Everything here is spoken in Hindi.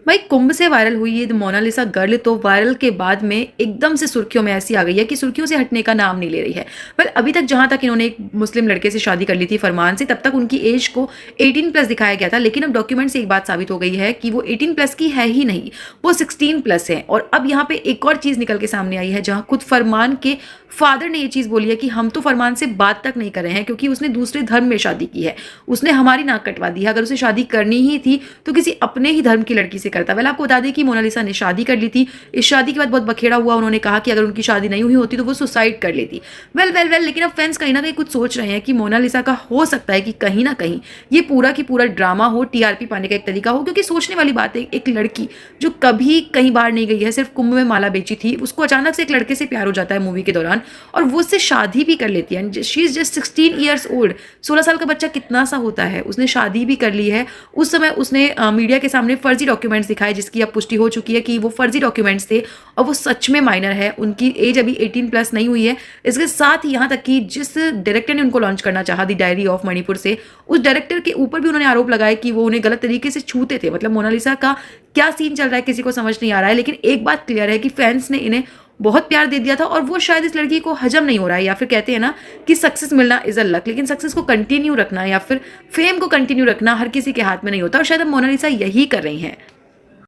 भाई कुंभ से वायरल हुई ये द मोनालिसा गर्ल तो वायरल के बाद में एकदम से सुर्खियों में ऐसी आ गई है कि सुर्खियों से हटने का नाम नहीं ले रही है। पर अभी तक जहां तक इन्होंने एक मुस्लिम लड़के से शादी कर ली थी फरमान से, तब तक उनकी एज को 18 प्लस दिखाया गया था, लेकिन अब डॉक्यूमेंट से एक बात साबित हो गई है कि वो 18 प्लस की है ही नहीं, वो 16 प्लस है। और अब यहाँ पे एक और चीज निकल के सामने आई है जहां खुद फरमान के फादर ने ये चीज बोली है कि हम तो फरमान से बात तक नहीं कर रहे हैं क्योंकि उसने दूसरे धर्म में शादी की है, उसने हमारी नाक कटवा दी है। अगर उसे शादी करनी ही थी तो किसी अपने ही धर्म की लड़की से करता। वेल आपको बता दें कि मोनालिसा ने शादी कर ली थी। इस शादी के बाद बहुत बखेड़ा हुआ, उन्होंने कहा कि अगर उनकी शादी नहीं हुई होती तो वो सुसाइड कर लेती। वेल लेकिन अब फैंस कहीं ना कहीं कुछ सोच रहे हैं कि मोनालिसा का हो सकता है कि कहीं ना कहीं ये पूरा की पूरा ड्रामा हो, टीआरपी पाने का एक तरीका हो। क्योंकि सोचने वाली बात है, एक लड़की जो कभी कहीं बाहर नहीं गई है, सिर्फ कुंभ में माला बेची थी, उसको अचानक से एक लड़के से प्यार हो जाता है मूवी के दौरान और वो उससे शादी भी कर लेती है। She is just 16 years old. 16 साल का बच्चा कितना सा होता है, उसने शादी भी कर ली है। उस समय उसने मीडिया के सामने फर्जी डॉक्यूमेंट्स दिखाए जिसकी अब पुष्टि हो चुकी है कि वो फर्जी डॉक्यूमेंट्स थे और वो सच में माइनर है, उनकी एज अभी 18 प्लस नहीं हुई है। इसके साथ ही यहाँ तक कि जिस डायरेक्टर ने उनको लॉन्च करना चाहा द डायरी ऑफ मणिपुर से, उस डायरेक्टर के ऊपर भी उन्होंने आरोप लगाया कि वो उन्हें गलत तरीके से छूते थे। मतलब मोनालिसा का क्या सीन चल रहा है किसी को समझ नहीं आ रहा है। लेकिन एक बात क्लियर है कि फैंस ने इन्हें बहुत प्यार दे दिया था और वो शायद इस लड़की को हजम नहीं हो रहा है, या फिर कहते हैं ना कि सक्सेस मिलना इज अ लक, लेकिन सक्सेस को कंटिन्यू रखना या फिर फेम को कंटिन्यू रखना हर किसी के हाथ में नहीं होता और शायद अब मोनालिसा यही कर रही हैं।